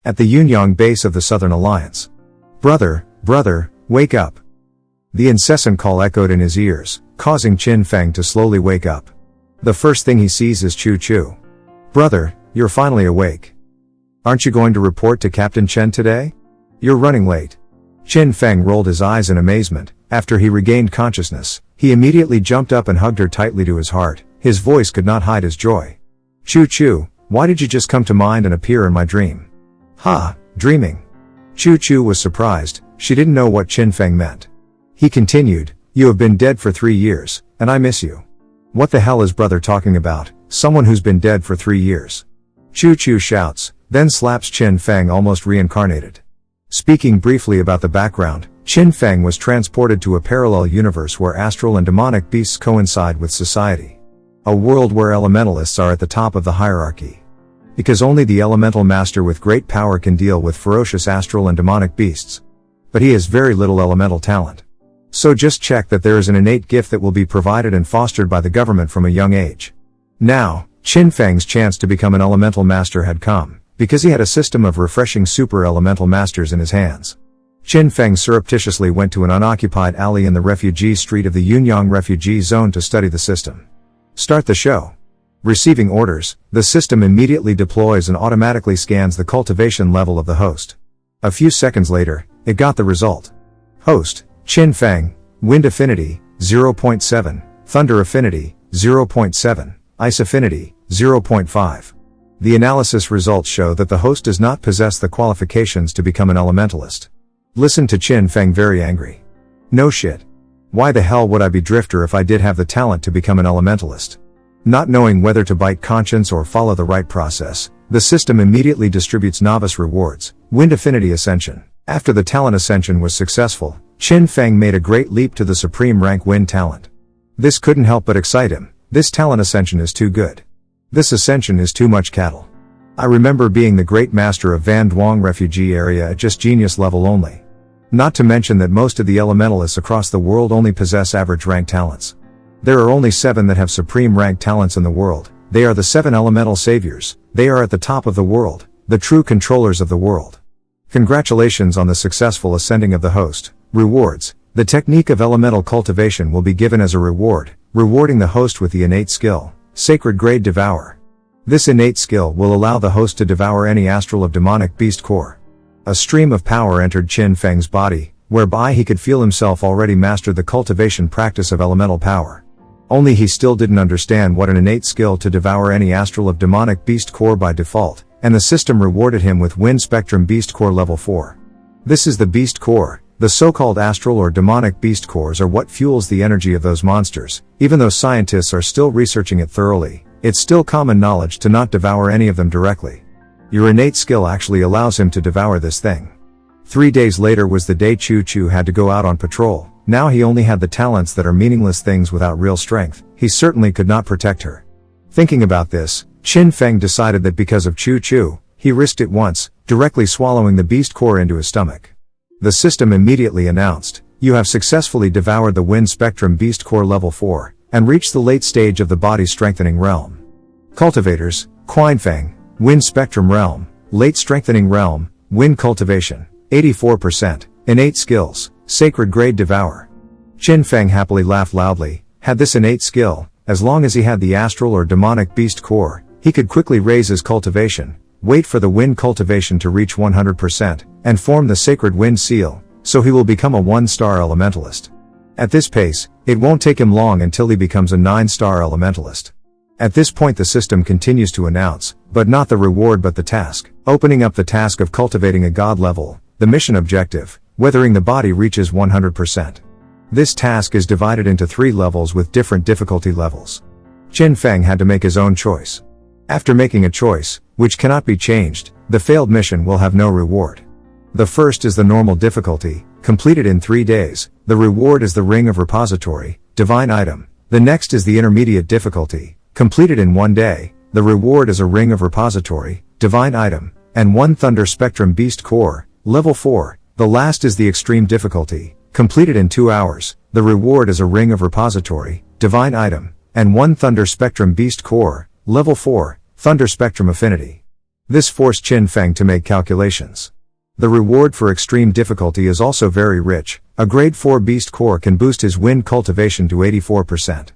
at the Yunyang base of the Southern Alliance. "Brother, brother, wake up." The incessant call echoed in his ears, causing Qin Feng to slowly wake up. The first thing he sees is Chu Chu. "Brother, you're finally awake. Aren't you going to report to Captain Chen today? You're running late." Qin Feng rolled his eyes in amazement. After he regained consciousness, he immediately jumped up and hugged her tightly to his heart. His voice could not hide his joy. "Chu Chu, why did you just come to mind and appear in my dream?" "Ha, dreaming." Chu Chu was surprised. She didn't know what Qin Feng meant. He continued, "You have been dead for 3 years, and I miss you." "What the hell is brother talking about? Someone who's been dead for 3 years?" Chu Chu shouts, then slaps Qin Feng almost reincarnated. Speaking briefly about the background, Qin Feng was transported to a parallel universe where astral and demonic beasts coincide with society. A world where elementalists are at the top of the hierarchy. Because only the elemental master with great power can deal with ferocious astral and demonic beasts. But he has very little elemental talent. So just check that there is an innate gift that will be provided and fostered by the government from a young age. Now, Qin Feng's chance to become an elemental master had come, because he had a system of refreshing super elemental masters in his hands. Qin Feng surreptitiously went to an unoccupied alley in the refugee street of the Yunyang refugee zone to study the system. Start the show. Receiving orders, the system immediately deploys and automatically scans the cultivation level of the host. A few seconds later, it got the result. Host, Qin Feng, Wind Affinity, 0.7, Thunder Affinity, 0.7, Ice Affinity, 0.5. The analysis results show that the host does not possess the qualifications to become an elementalist. Listen to Qin Feng very angry. "No shit. Why the hell would I be Drifter if I did have the talent to become an elementalist?" Not knowing whether to bite conscience or follow the right process, the system immediately distributes novice rewards, Wind Affinity Ascension. After the talent ascension was successful, Qin Feng made a great leap to the supreme rank Wind talent. This couldn't help but excite him. This talent ascension is too good. This ascension is too much cattle. I remember being the great master of Van Duong refugee area at just genius level only. Not to mention that most of the elementalists across the world only possess average rank talents. There are only 7 that have supreme rank talents in the world. They are the 7 elemental saviors. They are at the top of the world, the true controllers of the world. Congratulations on the successful ascending of the host. Rewards. The technique of elemental cultivation will be given as a reward, rewarding the host with the innate skill, Sacred Grade Devour. This innate skill will allow the host to devour any astral of demonic beast core. A stream of power entered Qin Feng's body, whereby he could feel himself already mastered the cultivation practice of elemental power. Only he still didn't understand what an innate skill to devour any astral of demonic beast core by default, and the system rewarded him with Wind Spectrum Beast Core Level 4. This is the Beast Core. The so-called astral or demonic beast cores are what fuels the energy of those monsters. Even though scientists are still researching it thoroughly, it's still common knowledge to not devour any of them directly. Your innate skill actually allows him to devour this thing. 3 days later was the day Chu Chu had to go out on patrol. Now he only had the talents that are meaningless things without real strength. He certainly could not protect her. Thinking about this, Qin Feng decided that because of Chu Chu, he risked it once, directly swallowing the beast core into his stomach. The system immediately announced, "You have successfully devoured the Wind Spectrum Beast Core Level 4, and reached the late stage of the body strengthening realm. Cultivators, Qin Feng, Wind Spectrum Realm, Late Strengthening Realm, Wind Cultivation, 84%, Innate Skills, Sacred Grade Devour." Qin Feng happily laughed loudly. Had this innate skill, as long as he had the astral or demonic beast core, he could quickly raise his cultivation, wait for the wind cultivation to reach 100%, and form the sacred wind seal, so he will become a 1-star elementalist. At this pace, it won't take him long until he becomes a 9-star elementalist. At this point the system continues to announce, but not the reward but the task, opening up the task of cultivating a god level, the mission objective, weathering the body reaches 100%. This task is divided into 3 levels with different difficulty levels. Qin Feng had to make his own choice. After making a choice, which cannot be changed, the failed mission will have no reward. The first is the normal difficulty, completed in 3 days. The reward is the Ring of Repository, divine item. The next is the intermediate difficulty, completed in 1 day. The reward is a Ring of Repository, divine item, and 1 Thunder Spectrum Beast Core, level 4. The last is the extreme difficulty, completed in 2 hours. The reward is a Ring of Repository, divine item, and 1 Thunder Spectrum Beast Core, level 4, Thunder Spectrum Affinity. This forced Qin Feng to make calculations. The reward for extreme difficulty is also very rich. A grade 4 beast core can boost his wind cultivation to 84%.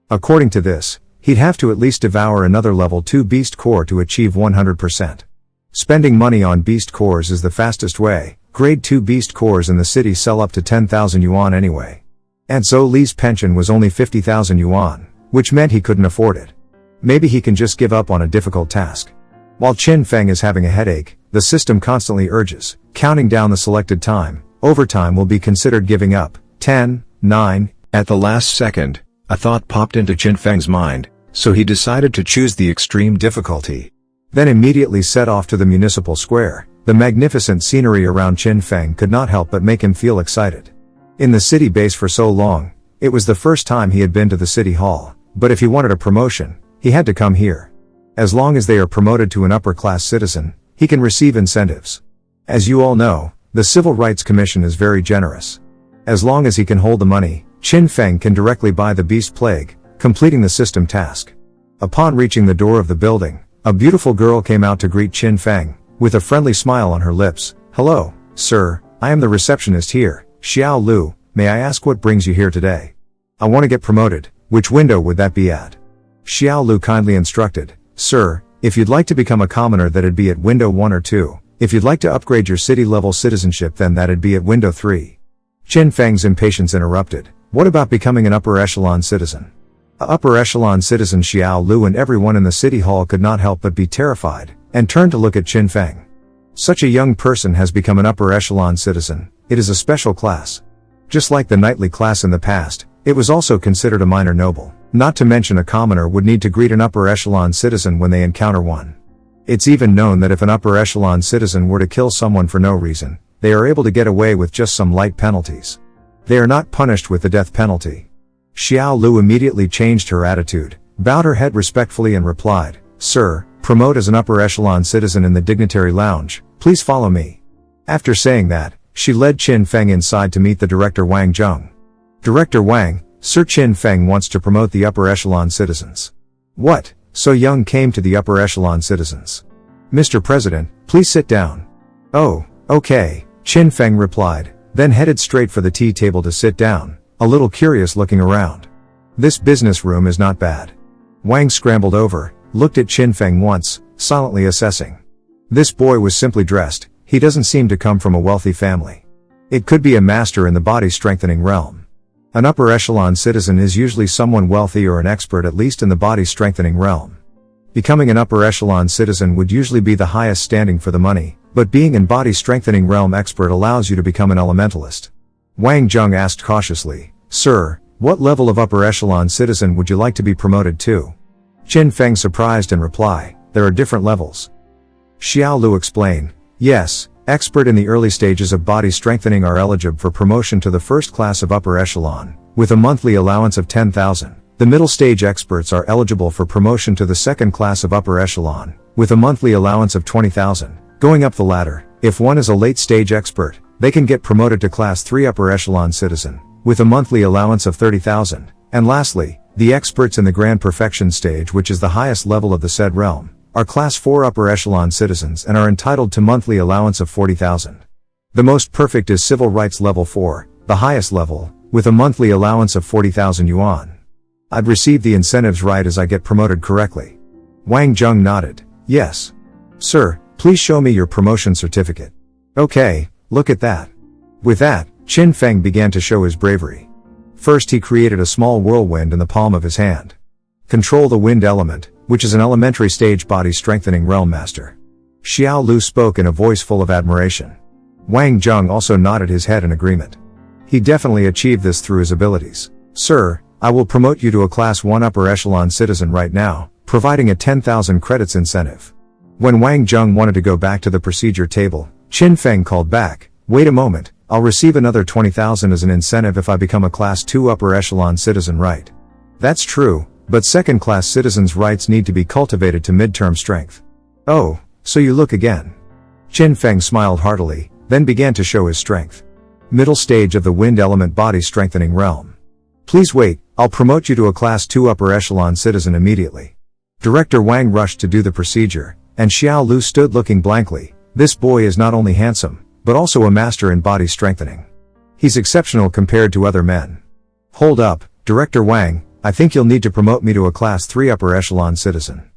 According to this, he'd have to at least devour another level 2 beast core to achieve 100%. Spending money on beast cores is the fastest way. Grade 2 beast cores in the city sell up to 10,000 yuan anyway. And so Li's pension was only 50,000 yuan, which meant he couldn't afford it. Maybe he can just give up on a difficult task. While Qin Feng is having a headache, the system constantly urges, counting down the selected time. Overtime will be considered giving up. 10, 9. At the last second, a thought popped into Qin Feng's mind, so he decided to choose the extreme difficulty. Then immediately set off to the municipal square. The magnificent scenery around Qin Feng could not help but make him feel excited. In the city base for so long, it was the first time he had been to the city hall, but if he wanted a promotion, he had to come here. As long as they are promoted to an upper-class citizen, he can receive incentives. As you all know, the Civil Rights Commission is very generous. As long as he can hold the money, Qin Feng can directly buy the Beast Plague, completing the system task. Upon reaching the door of the building, a beautiful girl came out to greet Qin Feng, with a friendly smile on her lips. "Hello, sir, I am the receptionist here, Xiao Lu, may I ask what brings you here today?" "I want to get promoted, which window would that be at?" Xiao Lu kindly instructed, "Sir, if you'd like to become a commoner that'd be at window 1 or 2, if you'd like to upgrade your city-level citizenship then that'd be at window 3. Qin Feng's impatience interrupted, "What about becoming an upper-echelon citizen?" A upper-echelon citizen Xiao Lu and everyone in the city hall could not help but be terrified, and turned to look at Qin Feng. Such a young person has become an upper-echelon citizen. It is a special class. Just like the knightly class in the past, it was also considered a minor noble. Not to mention a commoner would need to greet an upper-echelon citizen when they encounter one. It's even known that if an upper-echelon citizen were to kill someone for no reason, they are able to get away with just some light penalties. They are not punished with the death penalty. Xiao Lu immediately changed her attitude, bowed her head respectfully and replied, "Sir, promote as an upper-echelon citizen in the dignitary lounge, please follow me." After saying that, she led Qin Feng inside to meet the director Wang Zheng. "Director Wang, Sir Qin Feng wants to promote the upper-echelon citizens." "What? So Young came to the upper-echelon citizens?" "Mr. President, please sit down." "Oh, okay," Qin Feng replied, then headed straight for the tea table to sit down, a little curious looking around. This business room is not bad. Wang scrambled over, looked at Qin Feng once, silently assessing. This boy was simply dressed, he doesn't seem to come from a wealthy family. It could be a master in the body-strengthening realm. An upper-echelon citizen is usually someone wealthy or an expert at least in the body-strengthening realm. Becoming an upper-echelon citizen would usually be the highest standing for the money, but being in body-strengthening realm expert allows you to become an elementalist. Wang Zheng asked cautiously, "Sir, what level of upper-echelon citizen would you like to be promoted to?" Qin Feng surprised and replied, "There are different levels." Xiao Lu explained, "Yes, expert in the early stages of body strengthening are eligible for promotion to the first class of upper echelon, with a monthly allowance of 10,000. The middle stage experts are eligible for promotion to the second class of upper echelon, with a monthly allowance of 20,000. Going up the ladder, if one is a late stage expert, they can get promoted to class 3 upper echelon citizen, with a monthly allowance of 30,000. And lastly, the experts in the grand perfection stage, which is the highest level of the said realm, are class 4 upper echelon citizens and are entitled to monthly allowance of 40,000. The most perfect is civil rights level 4, the highest level, with a monthly allowance of 40,000 yuan. I'd receive the incentives right as I get promoted correctly." Wang Zheng nodded, "Yes. Sir, please show me your promotion certificate." "Okay, look at that." With that, Qin Feng began to show his bravery. First he created a small whirlwind in the palm of his hand. "Control the wind element, which is an elementary stage body strengthening realm master." Xiao Lu spoke in a voice full of admiration. Wang Zheng also nodded his head in agreement. He definitely achieved this through his abilities. "Sir, I will promote you to a class 1 upper echelon citizen right now, providing a 10,000 credits incentive." When Wang Zheng wanted to go back to the procedure table, Qin Feng called back, "Wait a moment, I'll receive another 20,000 as an incentive if I become a class 2 upper echelon citizen, right?" "That's true, but second-class citizens' rights need to be cultivated to midterm strength." "Oh, so you look again." Qin Feng smiled heartily, then began to show his strength. Middle stage of the wind element body strengthening realm. "Please wait, I'll promote you to a class 2 upper echelon citizen immediately." Director Wang rushed to do the procedure, and Xiao Lu stood looking blankly. This boy is not only handsome, but also a master in body strengthening. He's exceptional compared to other men. Hold up, Director Wang, I think you'll need to promote me to a Class 3 upper echelon citizen.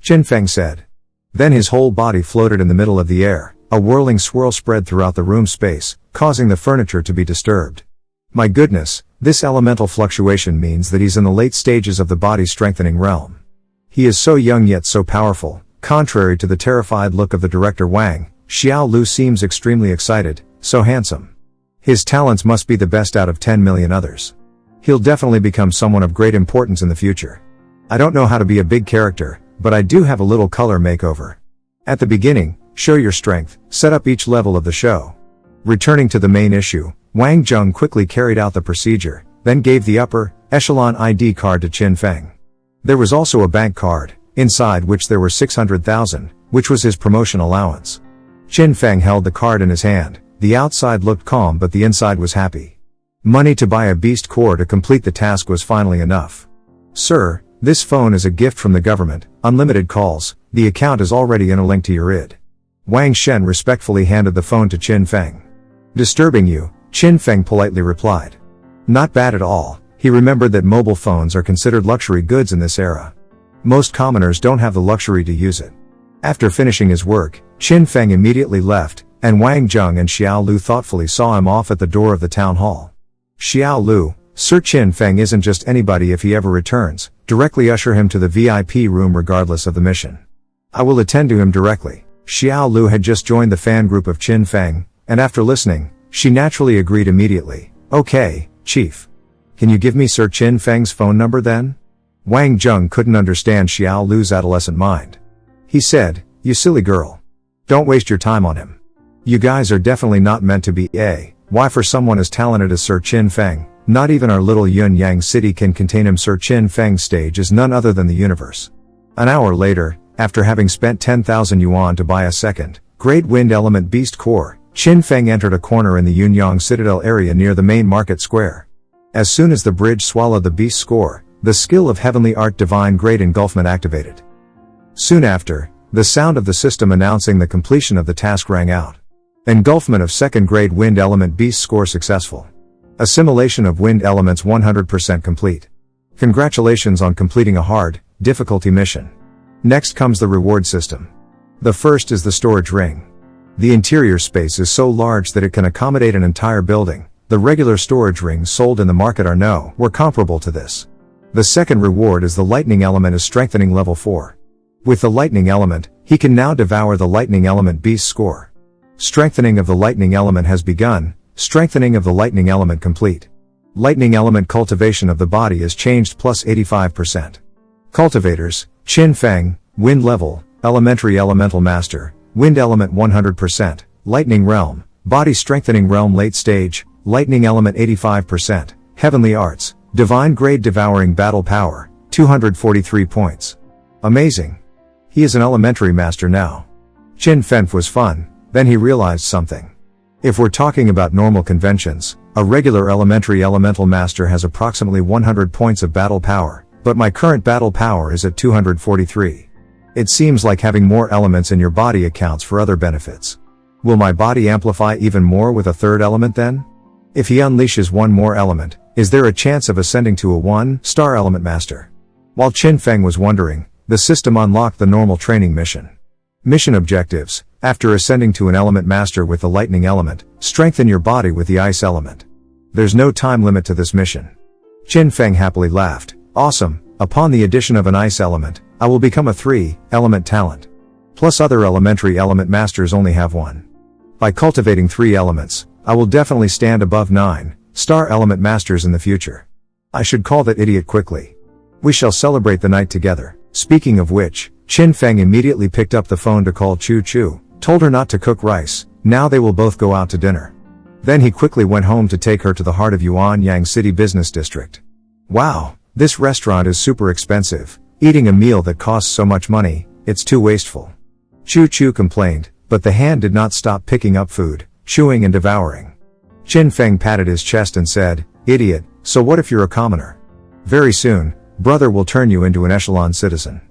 Qin Feng said. Then his whole body floated in the middle of the air, a whirling swirl spread throughout the room space, causing the furniture to be disturbed. My goodness, this elemental fluctuation means that he's in the late stages of the body strengthening realm. He is so young yet so powerful. Contrary to the terrified look of the Director Wang, Xiao Lu seems extremely excited, so handsome. His talents must be the best out of 10 million others. He'll definitely become someone of great importance in the future. I don't know how to be a big character, but I do have a little color makeover. At the beginning, show your strength, set up each level of the show. Returning to the main issue, Wang Zheng quickly carried out the procedure, then gave the upper echelon ID card to Qin Feng. There was also a bank card, inside which there were 600,000, which was his promotion allowance. Qin Feng held the card in his hand. The outside looked calm but the inside was happy. Money to buy a beast core to complete the task was finally enough. Sir, this phone is a gift from the government, unlimited calls, the account is already interlinked to your id. Wang Shen respectfully handed the phone to Qin Feng. Disturbing you, Qin Feng politely replied. Not bad at all. He remembered that mobile phones are considered luxury goods in this era. Most commoners don't have the luxury to use it. After finishing his work, Qin Feng immediately left, and Wang Zheng and Xiao Lu thoughtfully saw him off at the door of the town hall. Xiao Lu, Sir Qin Feng isn't just anybody if he ever returns, directly usher him to the VIP room regardless of the mission. I will attend to him directly. Xiao Lu had just joined the fan group of Qin Feng, and after listening, she naturally agreed immediately. Okay, Chief. Can you give me Sir Qin Feng's phone number then? Wang Zheng couldn't understand Xiao Lu's adolescent mind. He said, you silly girl. Don't waste your time on him. You guys are definitely not meant to be why for someone as talented as Sir Qin Feng, not even our little Yun Yang city can contain him. Sir Qin Feng's stage is none other than the universe. An hour later, after having spent 10,000 yuan to buy a second, Great Wind Element Beast Core, Qin Feng entered a corner in the Yunyang Citadel area near the main market square. As soon as the bridge swallowed the beast score, the skill of Heavenly Art Divine Great Engulfment activated. Soon after, the sound of the system announcing the completion of the task rang out. Engulfment of second grade Wind Element Beast score successful. Assimilation of Wind Elements 100% complete. Congratulations on completing a hard, difficulty mission. Next comes the reward system. The first is the storage ring. The interior space is so large that it can accommodate an entire building. The regular storage rings sold in the market are were comparable to this. The second reward is the lightning element is strengthening level 4. With the lightning element, he can now devour the lightning element beast score. Strengthening of the lightning element has begun, strengthening of the lightning element complete. Lightning element cultivation of the body is changed plus 85%. Cultivators, Qin Feng, wind level, elementary elemental master, wind element 100%, lightning realm, body strengthening realm late stage, lightning element 85%, heavenly arts, divine grade devouring battle power, 243 points. Amazing. He is an elementary master now. Qin Feng was fun, then he realized something. If we're talking about normal conventions, a regular elementary elemental master has approximately 100 points of battle power, but my current battle power is at 243. It seems like having more elements in your body accounts for other benefits. Will my body amplify even more with a third element then? If he unleashes one more element, is there a chance of ascending to a 1-star element master? While Qin Feng was wondering, the system unlocked the normal training mission. Mission objectives: after ascending to an element master with the lightning element, strengthen your body with the ice element. There's no time limit to this mission. Qin Feng happily laughed. Awesome, upon the addition of an ice element, I will become a 3-element talent. Plus other elementary element masters only have 1. By cultivating 3 elements, I will definitely stand above 9-star element masters in the future. I should call that idiot quickly. We shall celebrate the night together. Speaking of which, Qin Feng immediately picked up the phone to call Chu Chu, told her not to cook rice, now they will both go out to dinner. Then he quickly went home to take her to the heart of Yuanyang City Business District. Wow, this restaurant is super expensive, eating a meal that costs so much money, it's too wasteful. Chu Chu complained, but the hand did not stop picking up food, chewing and devouring. Qin Feng patted his chest and said, idiot, so what if you're a commoner? Very soon, brother will turn you into an echelon citizen.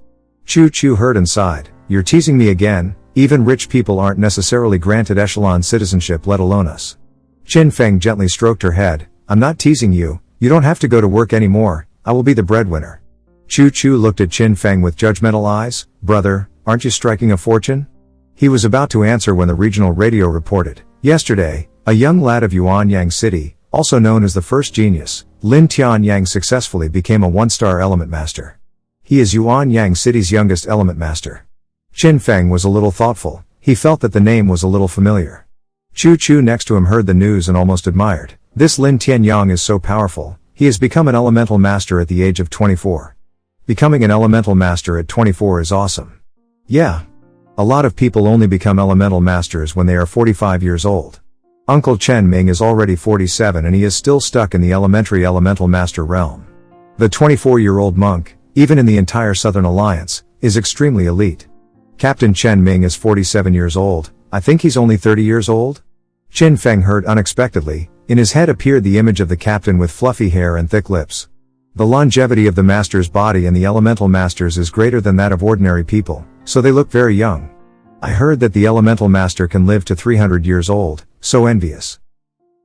Chu Chu heard and sighed, you're teasing me again. Even rich people aren't necessarily granted echelon citizenship, let alone us. Qin Feng gently stroked her head. I'm not teasing you, you don't have to go to work anymore, I will be the breadwinner. Chu Chu looked at Qin Feng with judgmental eyes. Brother, aren't you striking a fortune? He was about to answer when the regional radio reported, yesterday, a young lad of Yuanyang City, also known as the First Genius, Lin Tianyang, successfully became a one-star element master. He is Yuanyang City's youngest element master. Qin Feng was a little thoughtful, he felt that the name was a little familiar. Chu Chu next to him heard the news and almost admired. This Lin Tianyang is so powerful, he has become an elemental master at the age of 24. Becoming an elemental master at 24 is awesome. Yeah. A lot of people only become elemental masters when they are 45 years old. Uncle Chen Ming is already 47 and he is still stuck in the elementary elemental master realm. The 24-year-old monk, even in the entire Southern Alliance, is extremely elite. Captain Chen Ming is 47 years old, I think he's only 30 years old? Qin Feng heard unexpectedly, in his head appeared the image of the captain with fluffy hair and thick lips. The longevity of the master's body and the elemental masters is greater than that of ordinary people, so they look very young. I heard that the elemental master can live to 300 years old, so envious.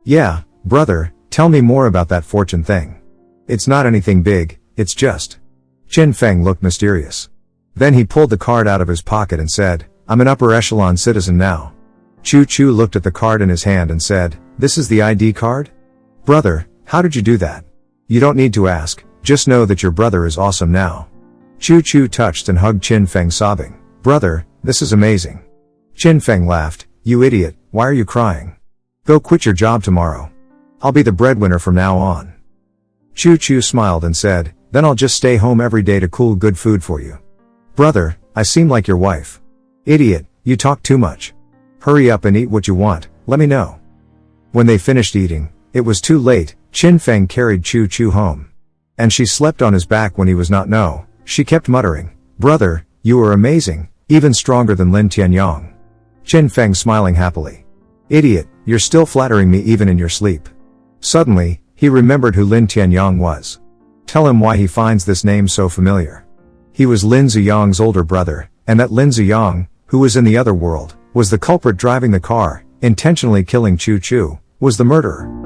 Yeah, brother, tell me more about that fortune thing. It's not anything big, it's just. Qin Feng looked mysterious. Then he pulled the card out of his pocket and said, I'm an upper echelon citizen now. Chu Chu looked at the card in his hand and said, this is the ID card? Brother, how did you do that? You don't need to ask, just know that your brother is awesome now. Chu Chu touched and hugged Qin Feng, sobbing, brother, this is amazing. Qin Feng laughed, you idiot, why are you crying? Go quit your job tomorrow. I'll be the breadwinner from now on. Chu Chu smiled and said, then I'll just stay home every day to cool good food for you. Brother, I seem like your wife. Idiot, you talk too much. Hurry up and eat what you want, let me know. When they finished eating, it was too late. Qin Feng carried Chu Chu home. And she slept on his back when he was not. No, she kept muttering, brother, you are amazing, even stronger than Lin Tianyang. Qin Feng smiling happily. Idiot, you're still flattering me even in your sleep. Suddenly, he remembered who Lin Tianyang was. Tell him why he finds this name so familiar. He was Lin Ziyang's older brother, and that Lin Ziyang, who was in the other world, was the culprit driving the car, intentionally killing Chu Chu, was the murderer.